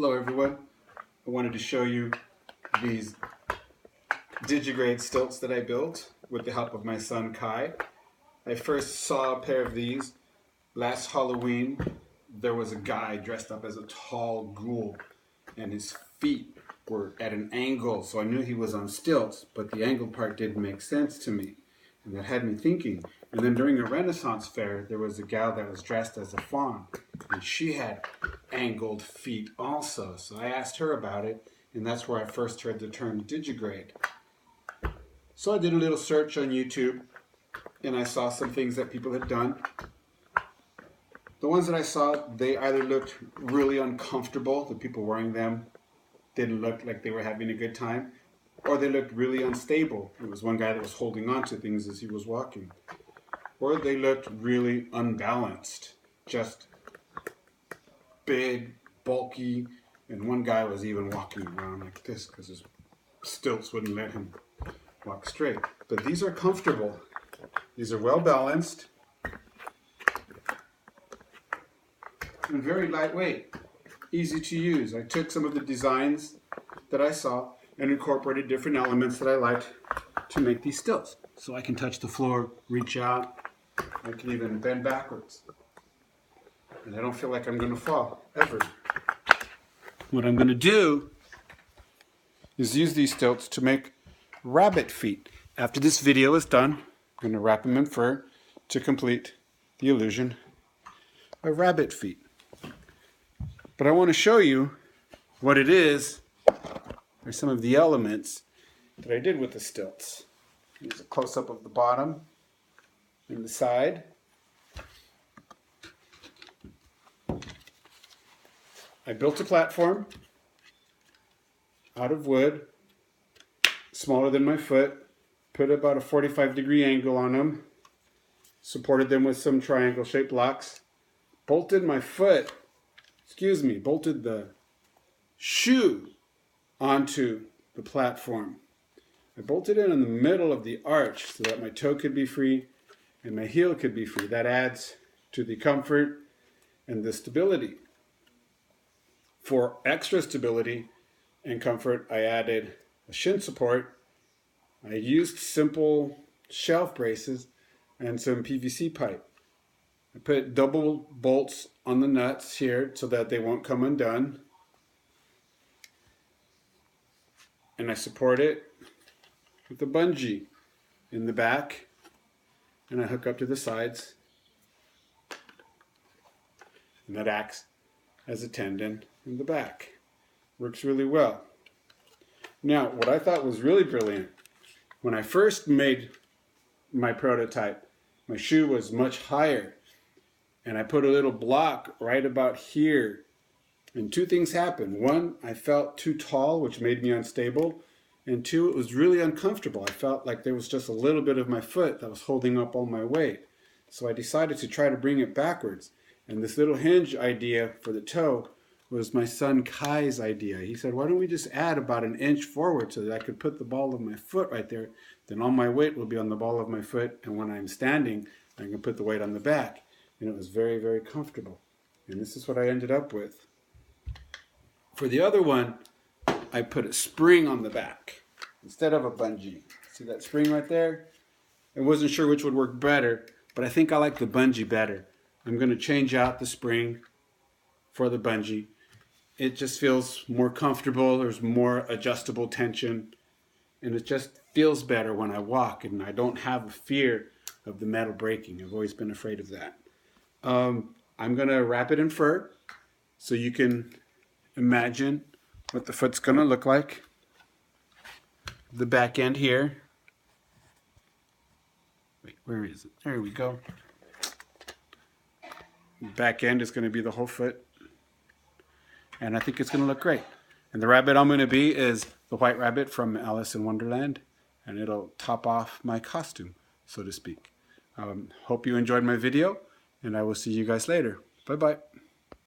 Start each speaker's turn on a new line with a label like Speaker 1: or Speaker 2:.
Speaker 1: Hello everyone. I wanted to show you these digigrade stilts that I built with the help of my son Kai. I first saw a pair of these last Halloween. There was a guy dressed up as a tall ghoul and his feet were at an angle, so I knew he was on stilts, but the angle part didn't make sense to me. And that had me thinking. And then during a Renaissance fair, there was a gal that was dressed as a faun, and she had angled feet also. So I asked her about it, and that's where I first heard the term digigrade. So I did a little search on YouTube, and I saw some things that people had done. The ones that I saw, they either looked really uncomfortable, the people wearing them didn't look like they were having a good time, or they looked really unstable. There was one guy that was holding on to things as he was walking. Or they looked really unbalanced, just big, bulky, and one guy was even walking around like this because his stilts wouldn't let him walk straight. But these are comfortable. These are well balanced and very lightweight, easy to use. I took some of the designs that I saw and incorporated different elements that I liked to make these stilts. So I can touch the floor, reach out, I can even bend backwards. And I don't feel like I'm going to fall, ever. What I'm going to do is use these stilts to make rabbit feet. After this video is done, I'm going to wrap them in fur to complete the illusion of rabbit feet. But I want to show you what it is, or some of the elements that I did with the stilts. Here's a close-up of the bottom and the side. I built a platform out of wood, smaller than my foot, put about a 45-degree angle on them, supported them with some triangle-shaped blocks, bolted the shoe onto the platform. I bolted it in the middle of the arch so that my toe could be free and my heel could be free. That adds to the comfort and the stability. For extra stability and comfort, I added a shin support. I used simple shelf braces and some PVC pipe. I put double bolts on the nuts here so that they won't come undone. And I support it with a bungee in the back, and I hook up to the sides, and that acts as a tendon in the back. Works really well. Now, what I thought was really brilliant, when I first made my prototype, my shoe was much higher, and I put a little block right about here, and two things happened. One, I felt too tall, which made me unstable, and two, it was really uncomfortable. I felt like there was just a little bit of my foot that was holding up all my weight. So I decided to try to bring it backwards. And this little hinge idea for the toe was my son Kai's idea. He said, why don't we just add about an inch forward so that I could put the ball of my foot right there. Then all my weight will be on the ball of my foot. And when I'm standing, I can put the weight on the back. And it was very, very comfortable. And this is what I ended up with. For the other one, I put a spring on the back instead of a bungee. See that spring right there? I wasn't sure which would work better, but I think I like the bungee better. I'm going to change out the spring for the bungee. It just feels more comfortable. There's more adjustable tension, and it just feels better when I walk, and I don't have a fear of the metal breaking. I've always been afraid of that. I'm going to wrap it in fur so you can imagine what the foot's going to look like. The back end here. Wait, where is it? There we go. The back end is going to be the whole foot. And I think it's going to look great. And the rabbit I'm going to be is the white rabbit from Alice in Wonderland. And it'll top off my costume, so to speak. Hope you enjoyed my video. And I will see you guys later. Bye-bye.